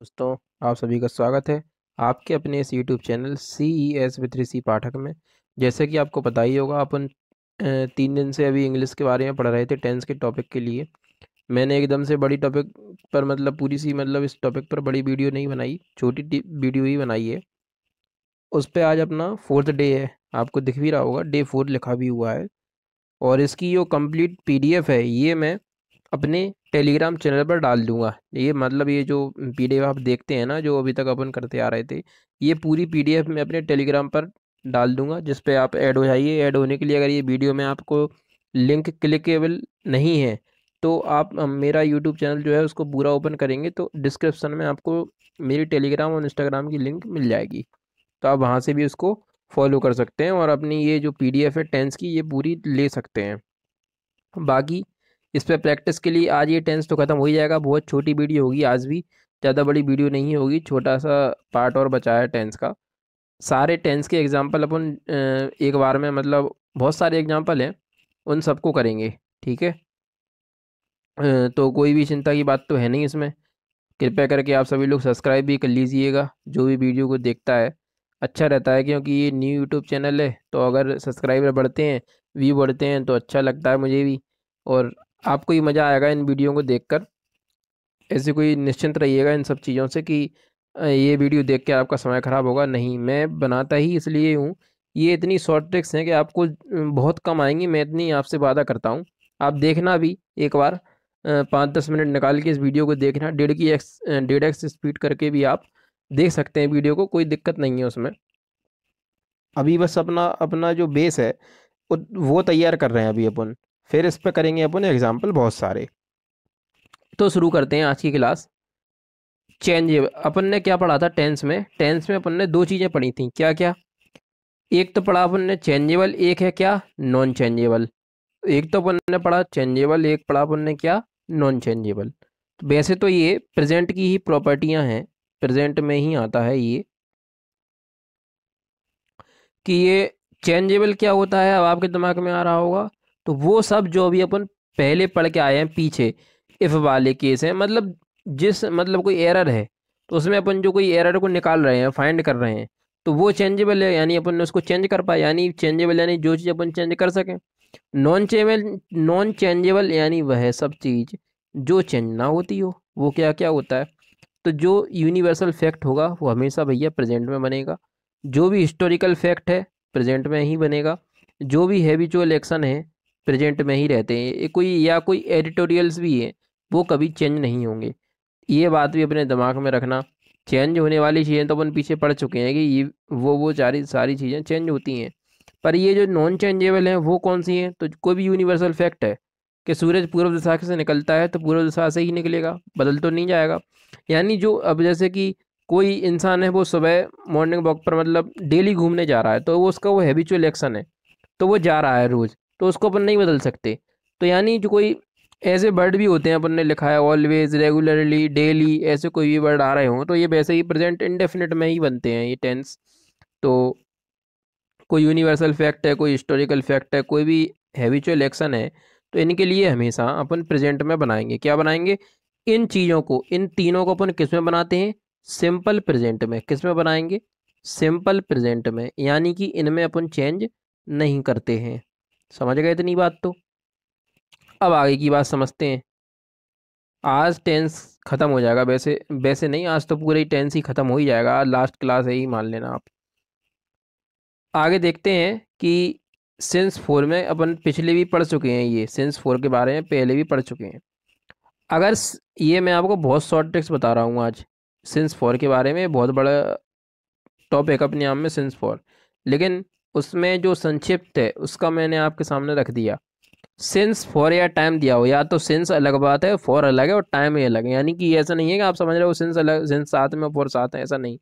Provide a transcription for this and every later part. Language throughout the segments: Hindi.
दोस्तों, आप सभी का स्वागत है आपके अपने इस यूट्यूब चैनल CES विद ऋषि पाठक में। जैसे कि आपको पता ही होगा, अपन 3 दिन से अभी इंग्लिश के बारे में पढ़ रहे थे टेंस के टॉपिक के लिए। मैंने एकदम से बड़ी टॉपिक पर पूरी सी इस टॉपिक पर बड़ी वीडियो नहीं बनाई, छोटी वीडियो ही बनाई है। उस पर आज अपना 4th डे है, आपको दिख भी रहा होगा, डे 4 लिखा भी हुआ है। और इसकी जो कंप्लीट PDF है ये मैं अपने टेलीग्राम चैनल पर डाल दूंगा। ये जो PDF आप देखते हैं ना, जो अभी तक अपन करते आ रहे थे, ये पूरी PDF मैं अपने टेलीग्राम पर डाल दूंगा, जिस पे आप ऐड हो जाइए। ऐड होने के लिए अगर ये वीडियो में आपको लिंक क्लिकेबल नहीं है तो आप मेरा यूट्यूब चैनल जो है उसको पूरा ओपन करेंगे तो डिस्क्रिप्शन में आपको मेरी टेलीग्राम और इंस्टाग्राम की लिंक मिल जाएगी। तो आप वहाँ से भी उसको फॉलो कर सकते हैं और अपनी ये जो PDF है टेंस की, ये पूरी ले सकते हैं। बाकी इस पे प्रैक्टिस के लिए आज ये टेंस तो ख़त्म हो ही जाएगा। बहुत छोटी वीडियो होगी आज भी, ज़्यादा बड़ी वीडियो नहीं होगी। छोटा सा पार्ट और बचा है टेंस का। सारे टेंस के एग्जाम्पल अपन एक बार में बहुत सारे एग्जाम्पल हैं, उन सबको करेंगे। ठीक है। तो कोई भी चिंता की बात तो है नहीं इसमें। कृपया करके आप सभी लोग सब्सक्राइब भी कर लीजिएगा, जो भी वीडियो को देखता है। अच्छा रहता है क्योंकि ये न्यू यूट्यूब चैनल है, तो अगर सब्सक्राइबर बढ़ते हैं, व्यू बढ़ते हैं तो अच्छा लगता है मुझे भी, और आपको ही मज़ा आएगा इन वीडियो को देखकर। ऐसे कोई निश्चिंत रहिएगा इन सब चीज़ों से कि ये वीडियो देख के आपका समय ख़राब होगा, नहीं। मैं बनाता ही इसलिए हूँ। ये इतनी शॉर्ट ट्रिक्स हैं कि आपको बहुत कम आएंगी, मैं इतनी आपसे वादा करता हूँ। आप देखना भी एक बार, 5-10 मिनट निकाल के इस वीडियो को देखना। 1.5x स्पीड करके भी आप देख सकते हैं वीडियो को, कोई दिक्कत नहीं है उसमें। अभी बस अपना अपना जो बेस है वो तैयार कर रहे हैं अभी अपन। फिर इस पर करेंगे अपन एग्जाम्पल बहुत सारे। तो शुरू करते हैं आज की क्लास। चेंजेबल अपन ने क्या पढ़ा था टेंस में? टेंस में अपन ने दो चीज़ें पढ़ी थी, क्या क्या? एक तो पढ़ा अपन ने चेंजेबल, एक है क्या, नॉन चेंजेबल। एक तो अपन ने पढ़ा चेंजेबल, एक पढ़ा अपन ने क्या, नॉन चेंजेबल। तो वैसे तो ये प्रेजेंट की ही प्रॉपर्टियां हैं, प्रेजेंट में ही आता है ये, कि ये चेंजेबल क्या होता है। अब आपके दिमाग में आ रहा होगा, तो वो सब जो अभी अपन पहले पढ़ के आए हैं पीछे, इफ वाले केस है, जिस कोई एरर है तो उसमें अपन जो कोई एरर को निकाल रहे हैं, फाइंड कर रहे हैं, तो वो चेंजेबल है, यानी अपन ने उसको चेंज कर पाए। यानी चेंजेबल यानी जो चीज़ अपन चेंज कर सकें। नॉन चेंजेबल यानी वह सब चीज़ जो चेंज ना होती हो। वो क्या क्या होता है? तो जो यूनिवर्सल फैक्ट होगा वो हमेशा भैया प्रेजेंट में बनेगा। जो भी हिस्टोरिकल फैक्ट है प्रेजेंट में ही बनेगा। जो भी हैबिचुअल एक्शन है प्रेजेंट में ही रहते हैं। कोई एडिटोरियल्स भी है, वो कभी चेंज नहीं होंगे। ये बात भी अपने दिमाग में रखना। चेंज होने वाली चीज़ें तो अपन पीछे पढ़ चुके हैं कि ये वो सारी सारी चीज़ें चेंज होती हैं। पर ये जो नॉन चेंजेबल हैं वो कौन सी हैं? तो कोई भी यूनिवर्सल फैक्ट है कि सूरज पूर्व दिशा से निकलता है तो पूर्व दिशा से ही निकलेगा, बदल तो नहीं जाएगा। यानी जो अब जैसे कि कोई इंसान है, वो सुबह मॉर्निंग वॉक पर डेली घूमने जा रहा है, तो वो उसका वो हैबिचुअल एक्शन है, तो वो जा रहा है रोज, तो उसको अपन नहीं बदल सकते। तो यानी जो कोई ऐसे वर्ड भी होते हैं, अपन ने लिखा है ऑलवेज, रेगुलरली, डेली, ऐसे कोई भी वर्ड आ रहे हों तो ये वैसे ही प्रेजेंट इंडेफिनिट में ही बनते हैं ये टेंस। तो कोई यूनिवर्सल फैक्ट है, कोई हिस्टोरिकल फैक्ट है, कोई भी हैबिचुअल एक्शन है, तो इनके लिए हमेशा अपन प्रेजेंट में बनाएंगे। क्या बनाएंगे? इन चीज़ों को, इन तीनों को अपन किस में बनाते हैं? सिंपल प्रेजेंट में। किस में बनाएंगे? सिंपल प्रेजेंट में, यानी कि इनमें अपन चेंज नहीं करते हैं। समझ गए इतनी बात? तो अब आगे की बात समझते हैं। आज टेंस खत्म हो जाएगा, वैसे वैसे नहीं, आज तो पूरा ही टेंस ही खत्म हो ही जाएगा, लास्ट क्लास है ही मान लेना आप। आगे देखते हैं कि सिंस 4 में अपन पिछले भी पढ़ चुके हैं, ये सिंस 4 के बारे में पहले भी पढ़ चुके हैं। ये मैं आपको बहुत शॉर्ट ट्रिक्स बता रहा हूँ आज सिंस 4 के बारे में। बहुत बड़ा टॉपिक अपने आप में सिंस 4, लेकिन उसमें जो संक्षिप्त है उसका मैंने आपके सामने रख दिया। सिंस 4 या टाइम दिया हो, या तो सिंस अलग बात है, 4 अलग है और टाइम ही अलग है। यानी कि ऐसा नहीं है कि आप समझ रहे हो सिंस अलग, सिंस साथ में 4 साथ है, ऐसा नहीं।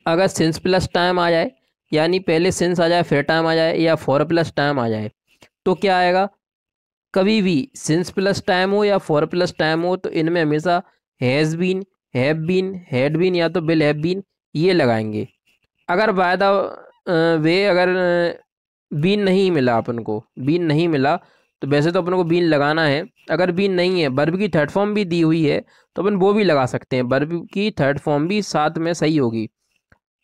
अगर सिंस प्लस टाइम आ जाए, यानी पहले सिंस आ जाए फिर टाइम आ जाए, या 4 प्लस टाइम आ जाए, तो क्या आएगा? कभी भी सिंस प्लस टाइम हो या 4 प्लस टाइम हो, तो इनमें हमेशा has been, have been, had been या तो विल हैव बीन, ये लगाएंगे। अगर बाय द वे, अगर बीन नहीं मिला, अपन को बीन नहीं मिला, तो वैसे तो अपन को बीन लगाना है। अगर बीन नहीं है, वर्ब की थर्ड फॉर्म भी दी हुई है तो अपन वो भी लगा सकते हैं। वर्ब की थर्ड फॉर्म भी साथ में सही होगी।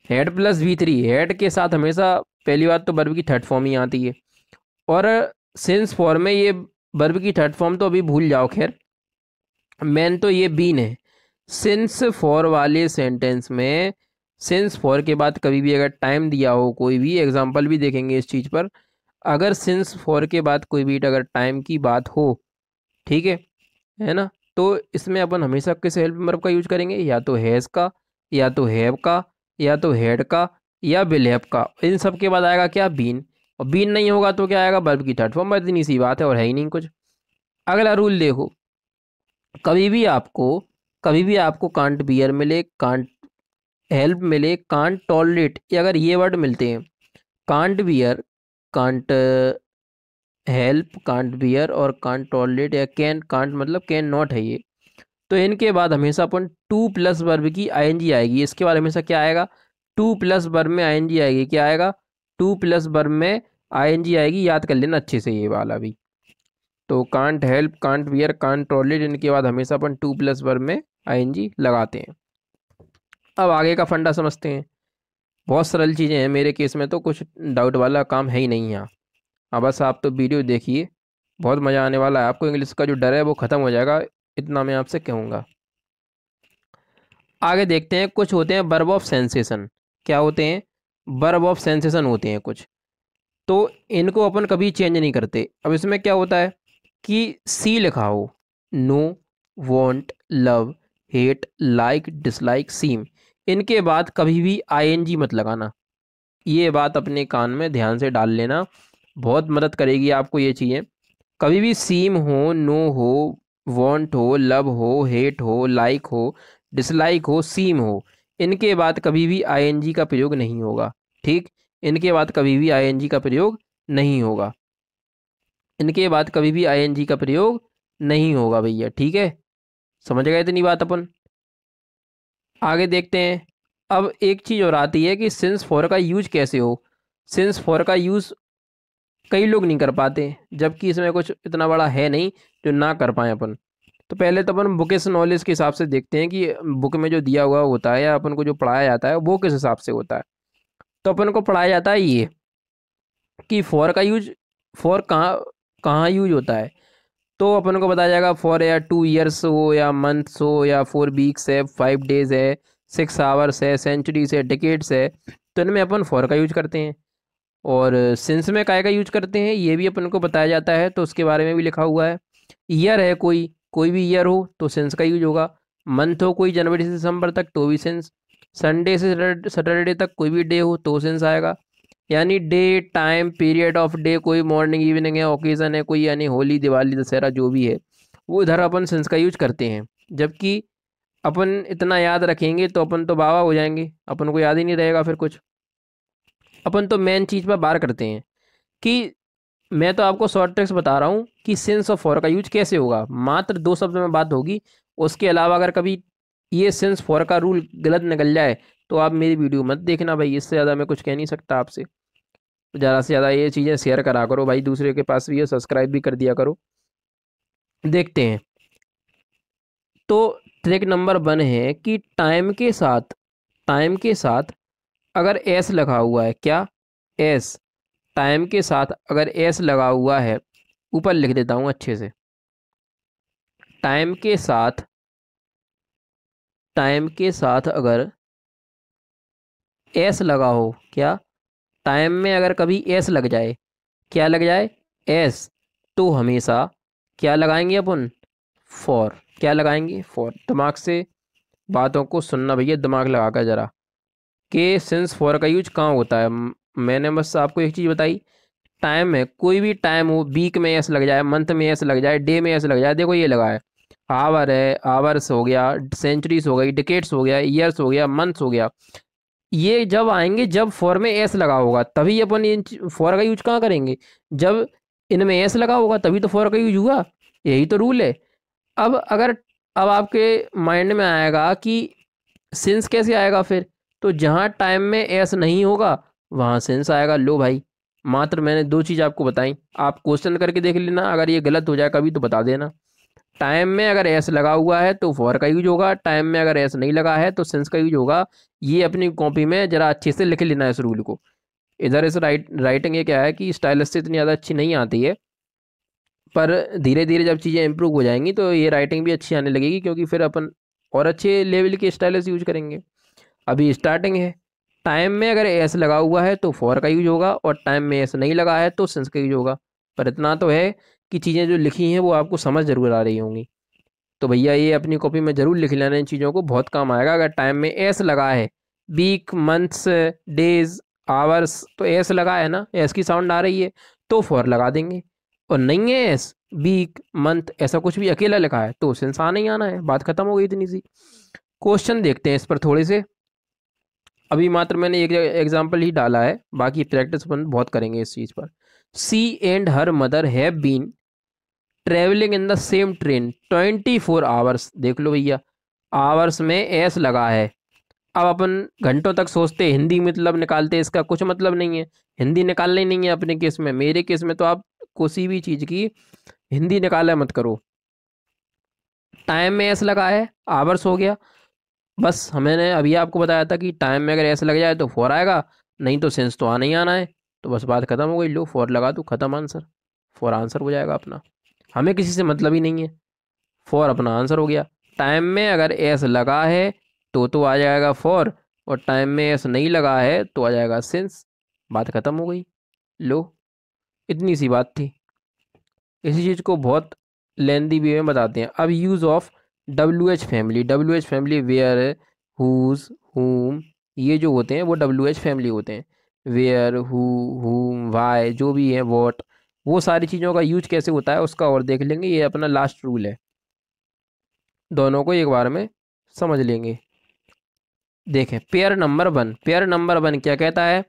हेड प्लस V3, हेड के साथ हमेशा पहली बात तो वर्ब की थर्ड फॉर्म ही आती है। और सिंस फॉर में ये वर्ब की थर्ड फॉर्म तो अभी भूल जाओ, खैर मेन तो ये बीन है। सिंस फॉर वाले सेंटेंस में सिंस फॉर के बाद कभी भी अगर टाइम दिया हो, कोई भी एग्जांपल भी देखेंगे इस चीज़ पर, अगर सिंस फॉर के बाद कोई भी अगर टाइम की बात हो, ठीक है ना, तो इसमें अपन हमेशा किस हेल्प वर्ब का यूज करेंगे, या तो हैज़ का, या तो हैव का, या तो हैड का, या विल हैव का। इन सब के बाद आएगा क्या, बीन। और बीन नहीं होगा तो क्या आएगा, वर्ब की थर्ड फॉर्म। इतनी सी बात है और है ही नहीं कुछ। अगला रूल देखो, कभी भी आपको कभी भी आपको कांट बियर मिले, कांट हेल्प मिले, कांट टॉलरेट, अगर ये वर्ड मिलते हैं, can't beer, can't help, can't beer और कांट टॉलरेट, या कैन, कांट मतलब कैन नॉट है ये, तो इनके बाद हमेशा अपन टू प्लस वर्ब की आईएनजी आएगी। इसके बाद हमेशा क्या आएगा, टू प्लस वर्ब में आईएनजी आएगी। क्या आएगा, टू प्लस वर्ब में आईएनजी आएगी। याद कर लेना अच्छे से ये वाला भी। तो can't help, can't beer, can't tolerate, इनके बाद हमेशा अपन टू प्लस वर्ब में आईएनजी लगाते हैं। अब आगे का फंडा समझते हैं। बहुत सरल चीज़ें हैं, मेरे केस में तो कुछ डाउट वाला काम है ही नहीं यहाँ। हाँ बस आप तो वीडियो देखिए, बहुत मज़ा आने वाला है आपको। इंग्लिश का जो डर है वो ख़त्म हो जाएगा, इतना मैं आपसे कहूँगा। आगे देखते हैं, कुछ होते हैं वर्ब ऑफ सेंसेशन। क्या होते हैं, वर्ब ऑफ सेंसेशन होते हैं कुछ, तो इनको अपन कभी चेंज नहीं करते। अब इसमें क्या होता है कि सी लिखा हो, no, want, love, hate, like, dislike, seem, इनके बाद कभी भी आईएनजी मत लगाना। ये बात अपने कान में ध्यान से डाल लेना, बहुत मदद करेगी आपको ये चीज़ें। कभी भी सीम हो, नो हो, वॉन्ट हो, लव हो, हेट हो, लाइक हो, डिसलाइक हो, सीम हो, इनके बाद कभी भी आईएनजी का प्रयोग नहीं होगा। ठीक, इनके बाद कभी भी आईएनजी का प्रयोग नहीं होगा। इनके बाद कभी भी आईएनजी का प्रयोग नहीं होगा भैया, ठीक है। समझ गए इतनी बात अपन। आगे देखते हैं। अब एक चीज़ और आती है कि सिंस फॉर का यूज कैसे हो। सिंस फॉर का यूज़ कई लोग नहीं कर पाते, जबकि इसमें कुछ इतना बड़ा है नहीं जो ना कर पाए अपन। तो पहले तो अपन बुकिश नॉलेज के हिसाब से देखते हैं कि बुक में जो दिया हुआ होता है या अपन को जो पढ़ाया जाता है वो किस हिसाब से होता है। तो अपन को पढ़ाया जाता है ये कि फॉर का यूज, फॉर कहाँ कहाँ यूज होता है। तो अपन को बताया जाएगा फॉर या 2 ईयर्स हो, या मंथ्स हो, या 4 वीक्स है, 5 डेज है, 6 आवर्स है, सेंचुरीज है, डिकेड्स है, तो इनमें अपन फॉर का यूज करते हैं। और सिंस में काय का यूज करते हैं ये भी अपन को बताया जाता है, तो उसके बारे में भी लिखा हुआ है। ईयर है कोई कोई भी ईयर हो तो सिंस का यूज होगा। मंथ हो कोई जनवरी से दिसंबर तक तो भी सिंस। संडे से सैटरडे तक कोई भी डे हो तो सिंस आएगा। यानी day, time, period of day, कोई मॉर्निंग, इवनिंग है, ओकेजन है कोई, यानी होली, दिवाली, दशहरा जो भी है, वो इधर अपन सिंस का यूज करते हैं। जबकि अपन इतना याद रखेंगे तो अपन तो बाबा हो जाएंगे, अपन को याद ही नहीं रहेगा फिर कुछ। अपन तो मेन चीज़ पर बार करते हैं कि मैं तो आपको शॉर्ट ट्रिक्स बता रहा हूँ कि सिंस और फॉर का यूज कैसे होगा। मात्र 2 शब्द में बात होगी। उसके अलावा अगर कभी ये सिंस फॉर का रूल गलत निकल जाए तो आप मेरी वीडियो मत देखना भाई, इससे ज़्यादा मैं कुछ कह नहीं सकता आपसे। ज़्यादा से ज़्यादा ये चीज़ें शेयर करा करो भाई, दूसरे के पास भी है, सब्सक्राइब भी कर दिया करो। देखते हैं। तो ट्रिक नंबर 1 है कि टाइम के साथ अगर एस लगा हुआ है, क्या, एस, टाइम के साथ अगर एस लगा हुआ है, ऊपर लिख देता हूँ अच्छे से। टाइम के साथ अगर एस लगा हो, क्या, टाइम में अगर कभी एस लग जाए, क्या लग जाए, एस, तो हमेशा क्या लगाएंगे अपन, फॉर। क्या लगाएंगे, फॉर। दिमाग से बातों को सुनना भैया, दिमाग लगा कर जरा, कि सिंस फॉर का यूज कहाँ होता है। मैंने बस आपको एक चीज़ बताई, टाइम में कोई भी टाइम हो, वीक में एस लग जाए, मंथ में एस लग जाए, डे में एस लग जाए। देखो ये लगा है, आवर है, आवर्स हो गया, सेंचुरीज हो गई, डिकेट्स हो गया, ईयर्स हो गया, मंथ्स हो गया। ये जब आएंगे जब फॉर में एस लगा होगा, तभी अपन इन फॉर का यूज कहाँ करेंगे, जब इनमें एस लगा होगा तभी तो फॉर का यूज हुआ। यही तो रूल है। अब आपके माइंड में आएगा कि सिंस कैसे आएगा फिर, तो जहाँ टाइम में एस नहीं होगा वहाँ सिंस आएगा। लो भाई, मात्र मैंने 2 चीज़ आपको बताई, आप क्वेश्चन करके देख लेना, अगर ये गलत हो जाए कभी तो बता देना। टाइम में अगर एस लगा हुआ है तो फॉर का यूज होगा, टाइम में अगर एस नहीं लगा है तो सिंस का यूज होगा। ये अपनी कॉपी में जरा अच्छे से लिख लेना है इस रूल को। इधर इस राइटिंग ये क्या है कि स्टाइलिश से इतनी ज़्यादा अच्छी नहीं आती है, पर धीरे धीरे जब चीज़ें इंप्रूव हो जाएंगी तो ये राइटिंग भी अच्छी आने लगेगी, क्योंकि फिर अपन और अच्छे लेवल के स्टाइलिश यूज करेंगे। अभी स्टार्टिंग है। टाइम में अगर एस लगा हुआ है तो फॉर का यूज होगा, और टाइम में एस नहीं लगा है तो सिंस का यूज होगा। पर इतना तो है कि चीज़ें जो लिखी हैं वो आपको समझ जरूर आ रही होंगी। तो भैया ये अपनी कॉपी में जरूर लिख लेना, इन चीज़ों को बहुत काम आएगा। अगर टाइम में एस लगा है, वीक, मंथ्स, डेज, आवर्स, तो एस लगा है ना, एस की साउंड आ रही है तो फॉर लगा देंगे। और नहीं है एस, वीक, मंथ ऐसा कुछ भी अकेला लिखा है तो सेंस आना ही आना है। बात खत्म हो गई इतनी सी। क्वेश्चन देखते हैं इस पर थोड़े से। अभी मात्र मैंने एक एग्जाम्पल ही डाला है, बाकी प्रैक्टिस अपन बहुत करेंगे इस चीज़ पर। She and her mother have been travelling in the same train 24 hours. देख लो भैया, आवर्स में एस लगा है। अब अपन घंटों तक सोचते हिंदी मतलब निकालते, इसका कुछ मतलब नहीं है। हिंदी निकालना ही नहीं है अपने केस में। मेरे केस में तो आप किसी भी चीज़ की हिंदी निकाला मत करो। टाइम में एस लगा है, आवर्स हो गया। बस मैंने अभी आपको बताया था कि टाइम में अगर ऐसे लग जाए तो फॉर आएगा, नहीं तो सेंस तो आना ही आना है। तो बस बात खत्म हो गई, लो फॉर लगा दो, खत्म आंसर। फॉर आंसर हो जाएगा अपना, हमें किसी से मतलब ही नहीं है। फॉर अपना आंसर हो गया। टाइम में अगर एस लगा है तो आ जाएगा फॉर, और टाइम में एस नहीं लगा है तो आ जाएगा सेंस। बात खत्म हो गई। लो, इतनी सी बात थी। इसी चीज़ को बहुत लेंदी वे में बताते हैं। अब use of WH family. WH family where, whose, whom, ये जो होते हैं वो WH फैमिली होते हैं। वेयर, हुम, वाई, जो भी है, वॉट, वो सारी चीज़ों का यूज कैसे होता है उसका और देख लेंगे। ये अपना लास्ट रूल है, दोनों को एक बार में समझ लेंगे। देखें पेयर नंबर 1। पेयर नंबर 1 क्या कहता है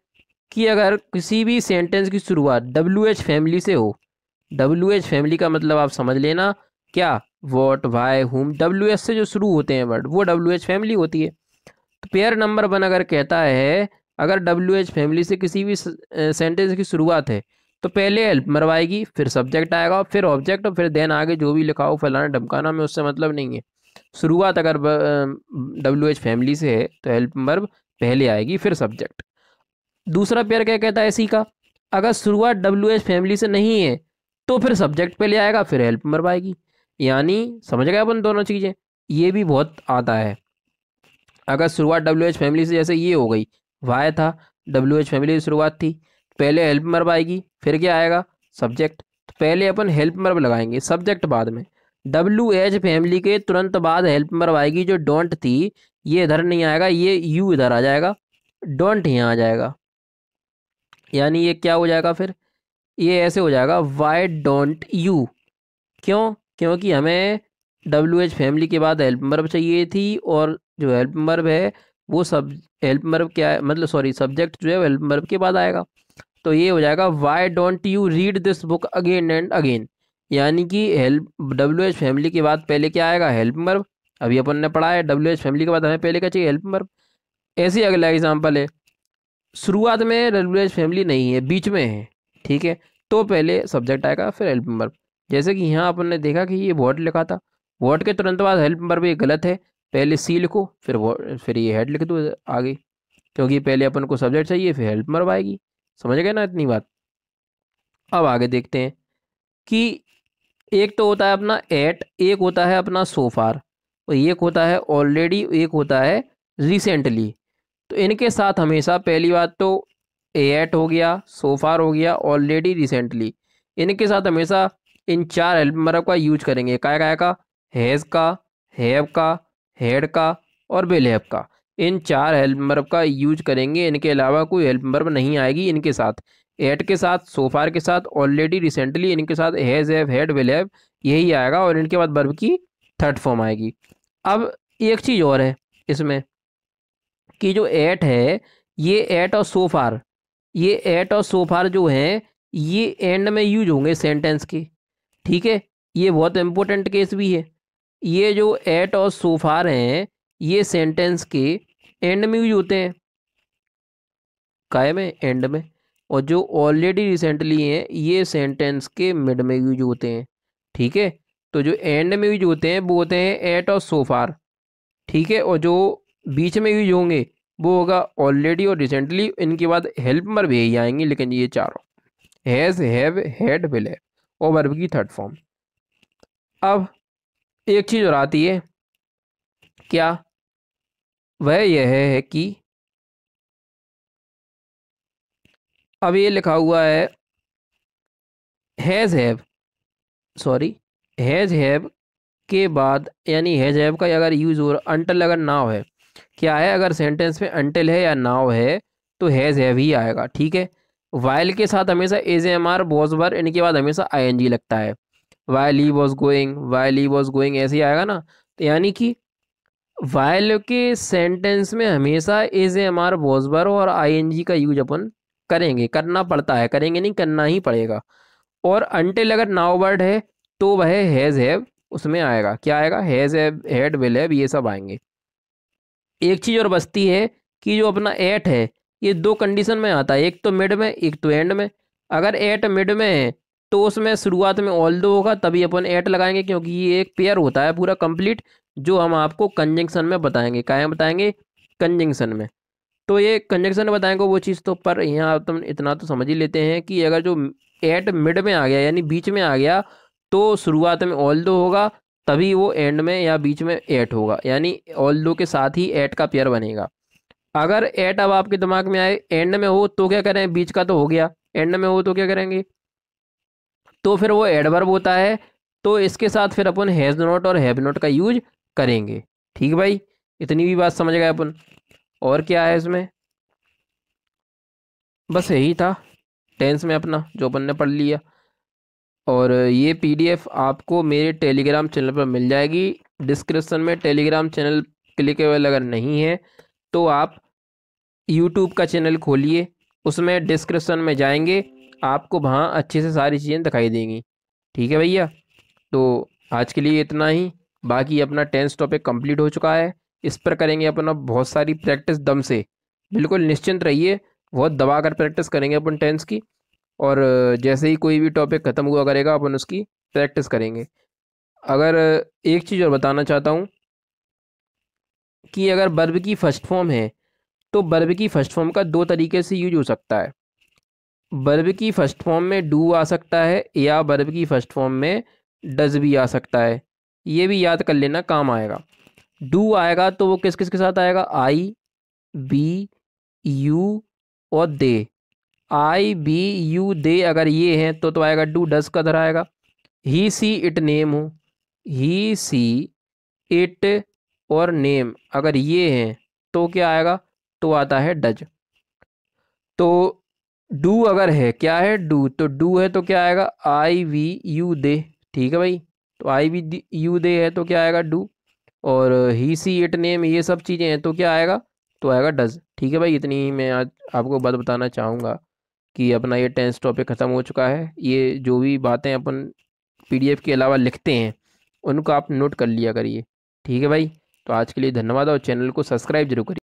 कि अगर किसी भी सेंटेंस की शुरुआत WH फैमिली से हो, WH फैमिली का मतलब आप समझ लेना क्या, वॉट, वाई, हुम, WH से जो शुरू होते हैं वर्ड वो WH फैमिली होती है। तो पेयर नंबर 1 अगर कहता है अगर WH फैमिली से किसी भी सेंटेंस की शुरुआत है तो पहले हेल्प मरवाएगी, फिर सब्जेक्ट आएगा, फिर ऑब्जेक्ट, और फिर देन आगे जो भी लिखा हो फलाना ढमकाना, में उससे मतलब नहीं है। शुरुआत अगर WH फैमिली से है तो हेल्प वर्ब पहले आएगी फिर सब्जेक्ट। दूसरा पेयर क्या कहता है सी का, अगर शुरुआत WH फैमिली से नहीं है तो फिर सब्जेक्ट पहले आएगा फिर हेल्प वर्ब आएगी। यानी समझ गए अपन दोनों चीज़ें। ये भी बहुत आता है। अगर शुरुआत WH फैमिली से, जैसे ये हो गई, वाई था, WH फैमिली की शुरुआत थी, पहले हेल्प वर्ब आएगी फिर क्या आएगा, सब्जेक्ट। तो पहले अपन हेल्प वर्ब लगाएंगे, सब्जेक्ट बाद में। WH फैमिली के तुरंत बाद हेल्प वर्ब आएगी जो डोंट थी, ये इधर नहीं आएगा, ये यू इधर आ जाएगा, डोंट यहाँ आ जाएगा। यानी ये क्या हो जाएगा फिर, ये ऐसे हो जाएगा, वाई डोंट यू। क्यों, क्योंकि हमें WH फैमिली के बाद हेल्प वर्ब चाहिए थी, और जो हेल्प वर्ब है वो सब हेल्प वर्ब क्या है, मतलब सॉरी सब्जेक्ट जो है हेल्प वर्ब के बाद आएगा। तो ये हो जाएगा, why don't you read this book again and again. यानी कि हेल्प WH फैमिली के बाद पहले क्या आएगा, हेल्प वर्ब। अभी अपन ने पढ़ा है WH फैमिली के बाद हमें पहले क्या चाहिए, हेल्प वर्ब। ऐसे ही अगला एग्जाम्पल है, शुरुआत में WH फैमिली नहीं है, बीच में है, ठीक है, तो पहले सब्जेक्ट आएगा फिर हेल्प वर्ब। जैसे कि यहाँ अपन ने देखा कि ये वॉट लिखा था, वॉट के तुरंत बाद हेल्प वर्ब, ये गलत है, पहले सी लिखो फिर ये हेड लिख दो आगे, क्योंकि पहले अपन को सब्जेक्ट चाहिए फिर हेल्प वर्ब आएगी। समझ गए ना इतनी बात। अब आगे देखते हैं कि एक तो होता है अपना एट, एक होता है अपना सोफार, और एक होता है ऑलरेडी, एक होता है रिसेंटली। तो इनके साथ हमेशा पहली बात तो एट हो गया, सोफार हो गया, ऑलरेडी, रिसेंटली, इनके साथ हमेशा इन 4 हेल्प वर्ब का यूज करेंगे। काय का, हैज़ का, हैव का, हैड का, और विल हैव का। इन 4 हेल्प वर्ब का यूज करेंगे, इनके अलावा कोई हेल्प वर्ब नहीं आएगी इनके साथ। एट के साथ, सोफार के साथ, ऑलरेडी, रिसेंटली, इनके साथ has, have, had, will have, यही आएगा, और इनके बाद वर्ब की थर्ड फॉर्म आएगी। अब एक चीज़ और है इसमें कि जो एट है, ये एट और सोफार, ये एट और सोफार जो हैं ये एंड में यूज होंगे सेंटेंस के, ठीक है। ये बहुत इंपॉर्टेंट केस भी है। ये जो एट और सोफार हैं ये सेंटेंस के एंड में यूज होते हैं। काय में, एंड में। और जो ऑलरेडी रिसेंटली हैं ये सेंटेंस के मिड में यूज होते हैं। ठीक है, तो जो एंड में यूज होते हैं वो होते हैं एट और सो फार। ठीक है, और जो बीच में यूज होंगे वो होगा ऑलरेडी और रिसेंटली, इनके बाद हेल्प पर भी यही आएंगे, लेकिन ये चारों हैज़, हैव, हैड, विल है और वर्ब की थर्ड फॉर्म। अब एक चीज़ और आती है, क्या? वह यह है कि अब ये लिखा हुआ है has have, sorry, has have के बाद, यानी हैज़ हैव का अगर यूज़ हो अंटल अगर नाउ है, क्या है, अगर सेंटेंस में अंटिल है या नाउ है तो हैज़ हैव ही आएगा। ठीक है, वाइल के साथ हमेशा as am are was were, इनके बाद हमेशा आई एन जी लगता है। While he was going, while he was going ऐसे ही आएगा ना। तो यानी कि वाइल के सेंटेंस में हमेशा as am are was were और आई एन जी का यूज अपन करेंगे, करना पड़ता है, करेंगे नहीं, करना ही पड़ेगा। और अंटिल अगर नाउ वर्ड है तो वह हैज़ हैव उसमें आएगा। क्या आएगा? Has have, had, will have, ये सब आएंगे। एक चीज़ और बचती है कि जो अपना एट है ये दो कंडीशन में आता है, एक तो मिड में, एक तो एंड में। अगर एट मिड में है तो उसमें शुरुआत में ऑल दो होगा, तभी अपन एट लगाएंगे, क्योंकि ये एक पेयर होता है पूरा कंप्लीट, जो हम आपको कंजंक्शन में बताएंगे। क्या बताएंगे? कंजंक्शन में। तो ये कंजंक्शन बताएंगे वो चीज़, तो पर यहाँ तुम इतना तो समझ ही लेते हैं कि अगर जो एट मिड में आ गया यानी बीच में आ गया तो शुरुआत में ऑल दो होगा, तभी वो एंड में या बीच में एट होगा, यानी ऑल दो के साथ ही एट का पेयर बनेगा। अगर एट अब आपके दिमाग में आए एंड में हो तो क्या करें? बीच का तो हो गया, एंड में हो तो क्या करेंगे? तो फिर वो एडवर्ब होता है, तो इसके साथ फिर अपन हैज़ नॉट और हैव नॉट का यूज करेंगे। ठीक भाई, इतनी भी बात समझ गए अपन। और क्या है इसमें? बस यही था टेंस में अपना जो अपन ने पढ़ लिया। और ये पीडीएफ आपको मेरे टेलीग्राम चैनल पर मिल जाएगी डिस्क्रिप्शन में। टेलीग्राम चैनल क्लिकेबल अगर नहीं है तो आप यूट्यूब का चैनल खोलिए, उसमें डिस्क्रिप्शन में जाएंगे, आपको वहाँ अच्छे से सारी चीज़ें दिखाई देंगी। ठीक है भैया, तो आज के लिए इतना ही। बाकी अपना टेंस टॉपिक कंप्लीट हो चुका है, इस पर करेंगे अपना बहुत सारी प्रैक्टिस दम से। बिल्कुल निश्चिंत रहिए, बहुत दबा कर प्रैक्टिस करेंगे अपन टेंस की। और जैसे ही कोई भी टॉपिक ख़त्म हुआ करेगा अपन उसकी प्रैक्टिस करेंगे। अगर एक चीज़ और बताना चाहता हूँ कि अगर वर्ब की फर्स्ट फॉर्म है तो वर्ब की फर्स्ट फॉर्म का दो तरीके से यूज हो सकता है। वर्ब की फर्स्ट फॉर्म में डू आ सकता है या वर्ब की फर्स्ट फॉर्म में डज भी आ सकता है। ये भी याद कर लेना, काम आएगा। डू आएगा तो वो किस किस के साथ आएगा? आई, बी, यू और दे। आई, बी, यू, दे अगर ये हैं तो आएगा डू। डज का धरा आएगा। ही, सी, इट, नेम हो, ही, सी, इट और नेम अगर ये हैं तो क्या आएगा? तो आता है डज। तो डू अगर है, क्या है? डू, तो डू है तो क्या आएगा? आई, वी, यू, दे। ठीक है भाई, तो आई, वी, यू, दे है तो क्या आएगा? डू। और ही, सी, इट, नेम ये सब चीज़ें हैं तो क्या आएगा? तो आएगा डज। ठीक है भाई, इतनी ही मैं आज आपको बात बताना चाहूँगा कि अपना ये टेंस टॉपिक ख़त्म हो चुका है। ये जो भी बातें अपन पीडीएफ के अलावा लिखते हैं उनको आप नोट कर लिया करिए। ठीक है भाई, तो आज के लिए धन्यवाद और चैनल को सब्सक्राइब जरूर करिए।